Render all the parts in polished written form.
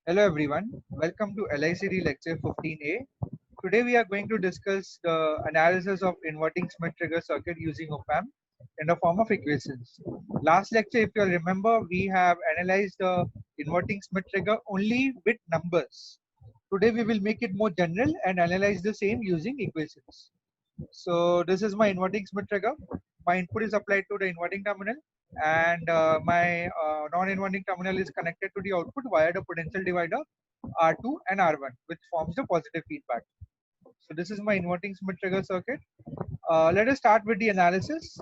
Hello everyone, welcome to LICD lecture 15A. Today we are going to discuss the analysis of inverting Schmidt trigger circuit using op-amp in the form of equations. Last lecture, if you remember, we have analyzed the inverting Schmidt trigger only with numbers. Today we will make it more general and analyze the same using equations. So this is my inverting Schmidt trigger. My input is applied to the inverting terminal and my non-inverting terminal is connected to the output via the potential divider R2 and R1, which forms the positive feedback. So this is my inverting Schmidt trigger circuit. Let us start with the analysis.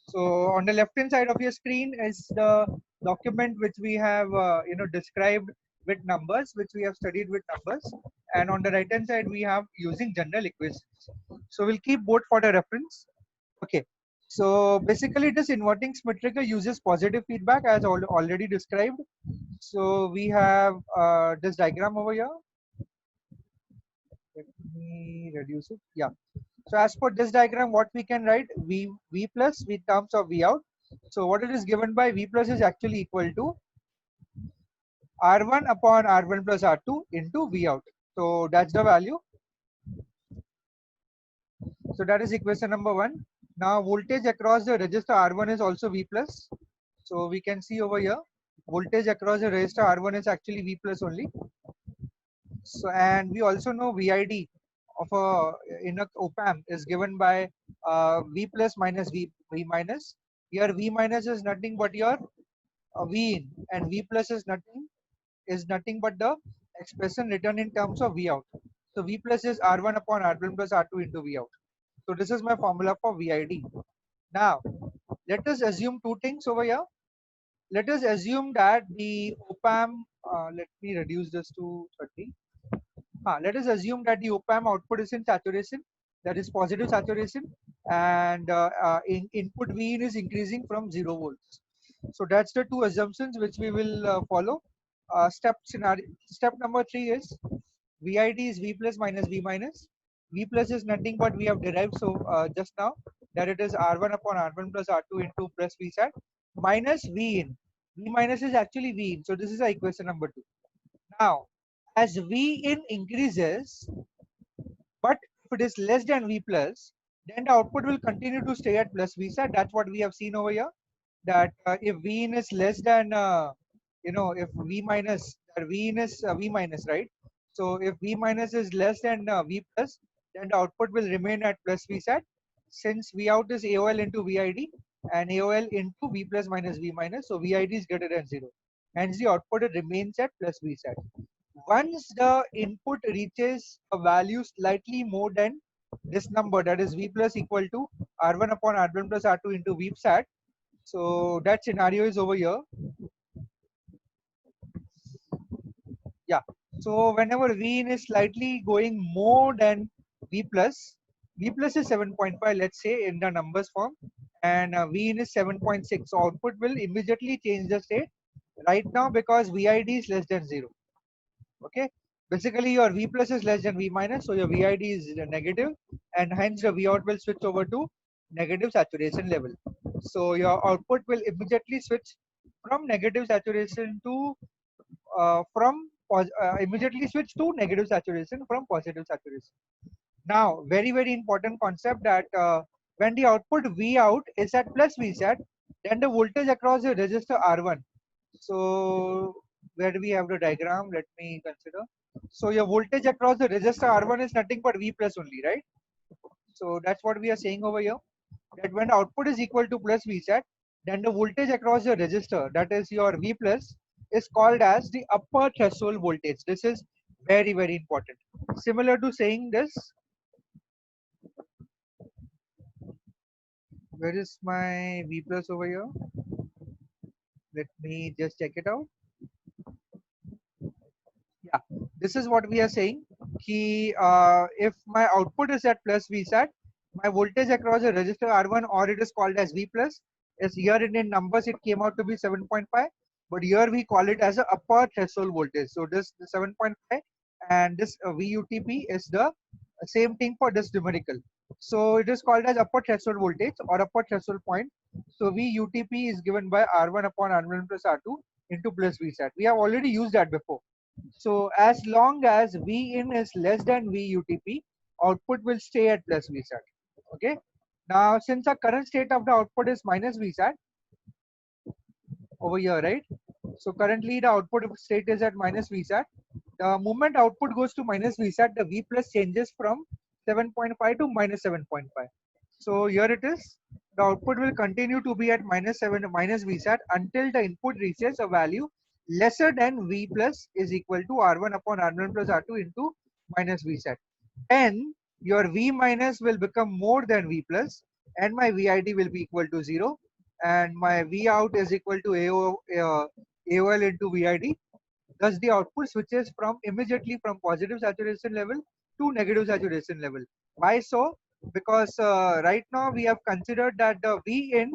So on the left hand side of your screen is the document which we have described with numbers, which we have studied with numbers, and on the right hand side we have using general equations. So we'll keep both for the reference. Okay. So basically this inverting Schmidt trigger uses positive feedback as already described. So we have this diagram over here. Let me reduce it. Yeah. So as per this diagram, what we can write V plus with terms of V out. So what it is given by V plus is actually equal to R1 upon R1 plus R2 into V out. So that's the value. So that is equation number 1. Now voltage across the resistor R1 is also V plus. So we can see over here, voltage across the resistor R1 is actually V plus only. So and we also know VID of a in a op-amp is given by V plus minus V minus. Here V minus is nothing but your V in, and V plus is nothing but the expression written in terms of V out. So V plus is R1 upon R1 plus R2 into V out. So this is my formula for VID. Now let us assume two things over here. Let us assume that the op-amp, let me reduce this to 30. Let us assume that the op-amp output is in saturation, that is positive saturation, and input V in is increasing from 0 volts. So that's the two assumptions which we will follow. Step number 3 is VID is V plus minus V minus. V plus is nothing but we have derived so just now that it is R1 upon R1 plus R2 into plus V sat minus V in. V minus is actually V in. So this is our equation number 2. Now, as V in increases, but if it is less than V plus, then the output will continue to stay at plus V sat. That's what we have seen over here. That if V in is less than, if V minus, V in is V minus, right? So if V minus is less than V plus, then the output will remain at plus V sat. Since V out is AOL into VID and AOL into V plus minus V minus, so VID is greater than 0. Hence the output remains at plus V sat. Once the input reaches a value slightly more than this number, that is V plus equal to R1 upon R1 plus R2 into V sat. So that scenario is over here. Yeah. So whenever V in is slightly going more than V plus is 7.5, let's say in the numbers form, and V in is 7.6. So output will immediately change the state right now because VID is less than 0. Okay. Basically your V plus is less than V minus, so your VID is negative, and hence the V out will switch over to negative saturation level. So your output will immediately switch from negative saturation to immediately switch to negative saturation from positive saturation. Now, very important concept that when the output V out is at plus V sat, then the voltage across the resistor R1. So where do we have the diagram? Let me consider. So your voltage across the resistor R1 is nothing but V plus only, right? So that's what we are saying over here. That when the output is equal to plus V sat, then the voltage across the resistor, that is your V plus, is called as the upper threshold voltage. This is very important. Similar to saying this, where is my V plus over here? Let me just check it out. Yeah, this is what we are saying. If my output is at plus V sat, my voltage across the resistor R1, or it is called as V plus, is here in numbers it came out to be 7.5, but here we call it as a upper threshold voltage. So this 7.5 and this VUTP is the same thing for this numerical. So it is called as upper threshold voltage or upper threshold point. So VUTP is given by R1 upon R1 plus R2 into plus VSAT. We have already used that before. So as long as V in is less than V UTP, output will stay at plus VSAT. Okay. Now, since our current state of the output is minus VSAT over here, right? So currently the output state is at minus VSAT. The moment output goes to minus VSAT, the V plus changes from 7.5 to minus 7.5. So here it is. The output will continue to be at minus VSAT until the input reaches a value lesser than V plus is equal to R1 upon R1 plus R2 into minus VSAT. Then your V minus will become more than V plus and my VID will be equal to 0 and my V out is equal to AOL into VID. Thus the output switches from immediately from positive saturation level to negative saturation level. Why so? Because right now we have considered that the V in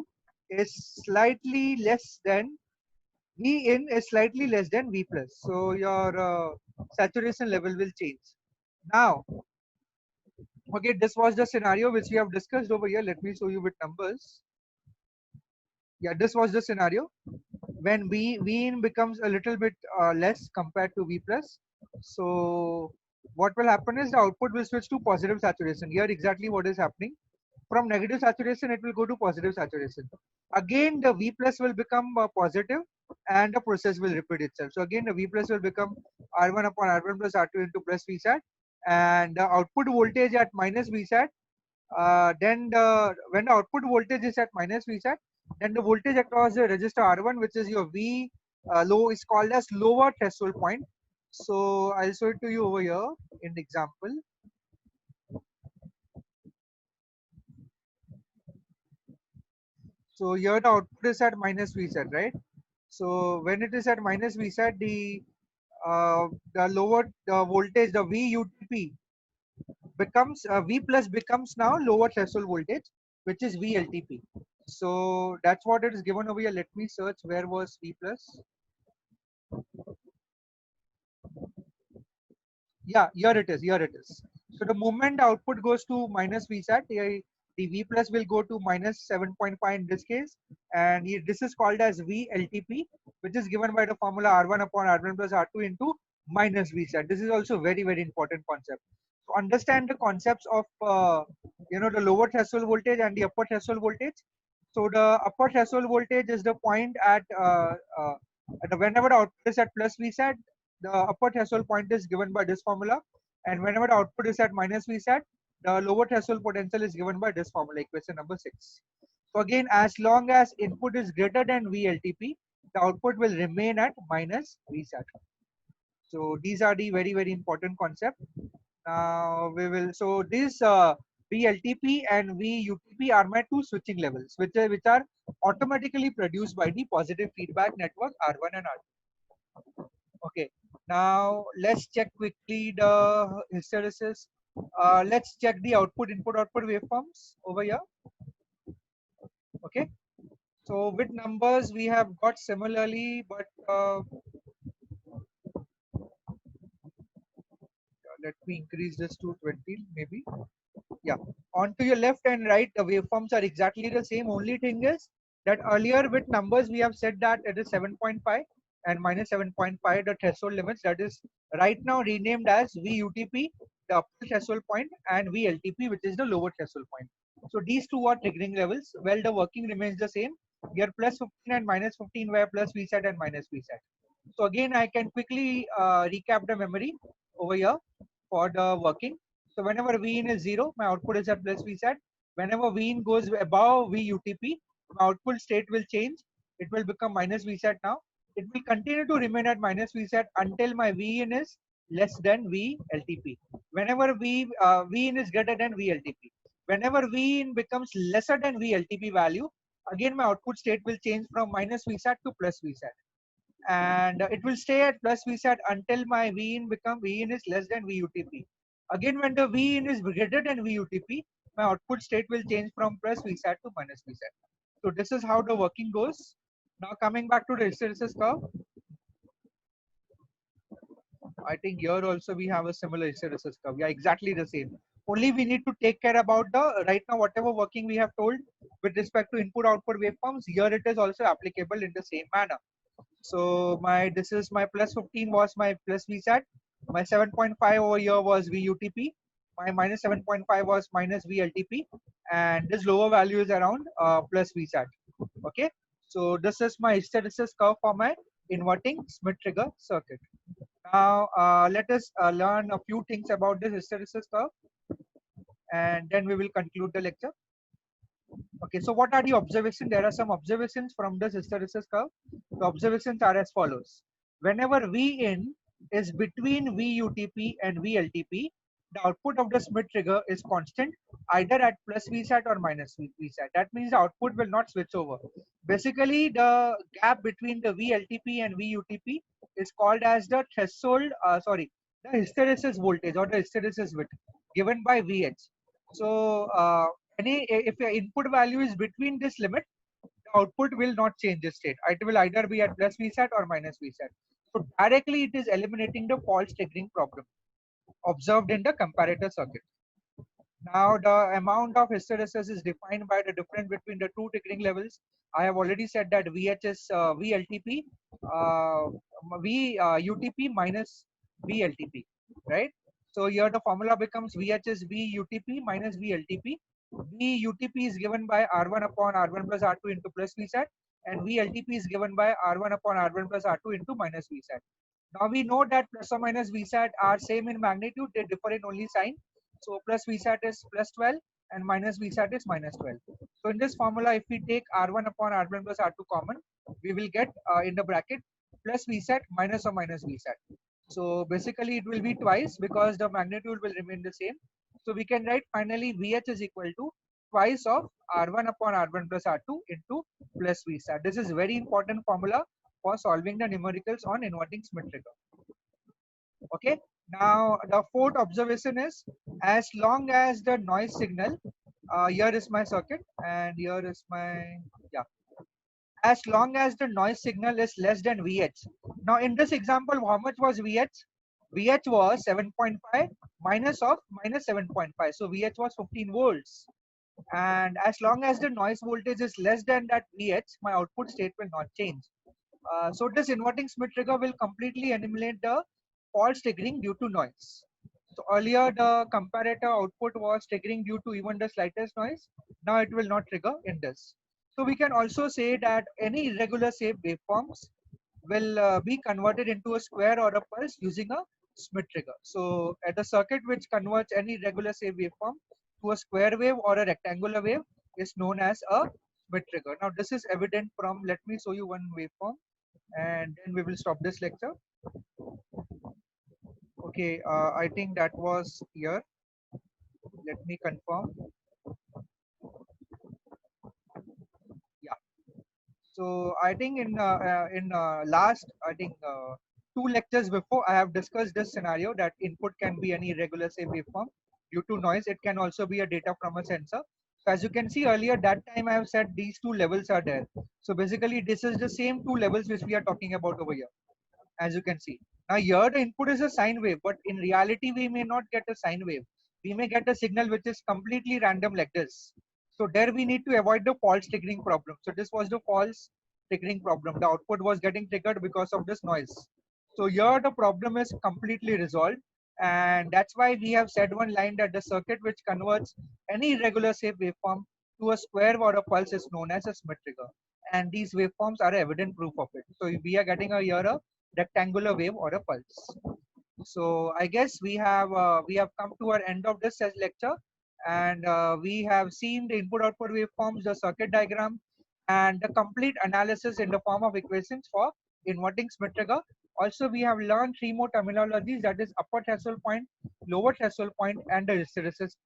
is slightly less than V plus. So your saturation level will change. Now, okay, this was the scenario which we have discussed over here. Let me show you with numbers. Yeah, this was the scenario when V in becomes a little bit less compared to V plus. So what will happen is the output will switch to positive saturation. Here exactly what is happening. From negative saturation, it will go to positive saturation. Again, the V plus will become positive and the process will repeat itself. So again, the V plus will become R1 upon R1 plus R2 into plus VSAT, and the output voltage at minus VSAT. When the output voltage is at minus VSAT, then the voltage across the resistor R1, which is your V low, is called as lower threshold point. So I'll show it to you over here in the example. So here the output is at minus VSAT, right? So when it is at minus VSAT, the voltage, the VUTP becomes V plus becomes now lower threshold voltage, which is VLTP. So that's what it is given over here. Let me search where was V plus. Yeah, here it is. Here it is. So the moment the output goes to minus VSAT, the V plus will go to minus 7.5 in this case, and this is called as VLTP, which is given by the formula R1 upon R1 plus R2 into minus VSAT. This is also very important concept. So understand the concepts of the lower threshold voltage and the upper threshold voltage. So the upper threshold voltage is the point whenever the output is at plus VSAT, the upper threshold point is given by this formula, and whenever the output is at minus VSAT, the lower threshold potential is given by this formula, equation number 6. So again, as long as input is greater than VLTP, the output will remain at minus VSAT. So these are the very important concept. Now so this VLTP and VUTP are my two switching levels, which are automatically produced by the positive feedback network R1 and R2. Okay, now let's check quickly the hysteresis. Let's check the input output waveforms over here. Okay, so with numbers we have got similarly, but let me increase this to 20 maybe. Yeah, on to your left and right, the waveforms are exactly the same. Only thing is that earlier with numbers we have said that it is 7.5 and minus 7.5 the threshold limits, that is right now renamed as VUTP, the upper threshold point, and VLTP, which is the lower threshold point. So these two are triggering levels. Well, the working remains the same. Here plus 15 and minus 15 were plus VSAT and minus VSAT. So again, I can quickly recap the memory over here for the working. So whenever V in is 0, my output is at plus VSAT. Whenever V in goes above VUTP, my output state will change. It will become minus VSAT now. It will continue to remain at minus VSAT until my V in is less than VLTP. Whenever V in is greater than VLTP. Whenever V in becomes lesser than VLTP value, again my output state will change from minus VSAT to plus VSAT. And it will stay at plus VSAT until my V in is less than VUTP. Again, when the V in is greater than VUTP, my output state will change from plus VSAT to minus VSAT. So this is how the working goes. Now coming back to the hysteresis curve, I think here also we have a similar hysteresis curve. Yeah, exactly the same. Only we need to take care about the right now whatever working we have told with respect to input output waveforms. Here it is also applicable in the same manner. So this is my plus 15 was my plus VSAT. My 7.5 over here was VUTP. My minus 7.5 was minus VLTP, and this lower value is around plus VSAT. Okay, so this is my hysteresis curve for my inverting Schmidt trigger circuit. Now let us learn a few things about this hysteresis curve, and then we will conclude the lecture. Okay, so what are the observations? There are some observations from this hysteresis curve. The observations are as follows. Whenever V in is between VUTP and VLTP, the output of the Schmidt trigger is constant either at plus VSAT or minus VSAT. That means the output will not switch over. Basically, the gap between the VLTP and VUTP is called as the threshold, the hysteresis voltage or the hysteresis width given by VH. So, if your input value is between this limit, the output will not change the state. It will either be at plus VSAT or minus VSAT. So directly it is eliminating the false triggering problem observed in the comparator circuit. Now the amount of hysteresis is defined by the difference between the two triggering levels. I have already said that VH is VLTP, UTP minus VLTP, right? So here the formula becomes VH is VUTP minus VLTP. VUTP is given by R1 upon R1 plus R2 into plus VSAT, and VLTP is given by R1 upon R1 plus R2 into minus VSAT. Now we know that plus or minus VSAT are same in magnitude, they differ in only sign. So plus VSAT is plus 12 and minus VSAT is minus 12. So in this formula, if we take R1 upon R1 plus R2 common, we will get in the bracket plus VSAT minus or minus VSAT. So basically it will be twice because the magnitude will remain the same. So we can write finally VH is equal to twice of R1 upon R1 plus R2 into plus VSAT. This is very important formula for solving the numericals on inverting Schmidt trigger. Okay, now the fourth observation is as long as the noise signal, here is my circuit and here is my, yeah, as long as the noise signal is less than VH. Now in this example, how much was VH? VH was 7.5 minus of minus 7.5, so VH was 15 volts. And as long as the noise voltage is less than that VH, my output state will not change. So this inverting Schmidt trigger will completely eliminate the false triggering due to noise. So earlier the comparator output was triggering due to even the slightest noise. Now it will not trigger in this. So we can also say that any irregular shape waveforms will be converted into a square or a pulse using a Schmidt trigger. So at the circuit which converts any regular shape waveform to a square wave or a rectangular wave is known as a Schmidt trigger. Now this is evident from, let me show you one waveform and then we will stop this lecture. Okay, I think that was here. Let me confirm. Yeah. So I think in last, I think two lectures before, I have discussed this scenario that input can be any regular say waveform due to noise. It can also be a data from a sensor. So as you can see earlier, that time I have said these two levels are there. So basically, this is the same two levels which we are talking about over here, as you can see. Now here the input is a sine wave, but in reality we may not get a sine wave. We may get a signal which is completely random like this. So there we need to avoid the false triggering problem. So this was the false triggering problem. The output was getting triggered because of this noise. So here the problem is completely resolved. And that's why we have said one line that the circuit which converts any irregular shape waveform to a square or a pulse is known as a Schmidt trigger. And these waveforms are evident proof of it. So we are getting here a rectangular wave or a pulse. So I guess we have come to our end of this lecture, and we have seen the input output waveforms, the circuit diagram, and the complete analysis in the form of equations for inverting Schmidt trigger. Also, we have learned three more terminologies, that is upper threshold point, lower threshold point, and the hysteresis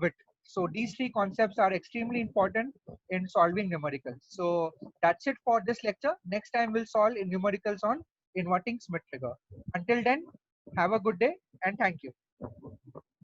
width. So these three concepts are extremely important in solving numericals. So that's it for this lecture. Next time we'll solve in numericals on inverting Schmidt trigger. Until then, have a good day and thank you.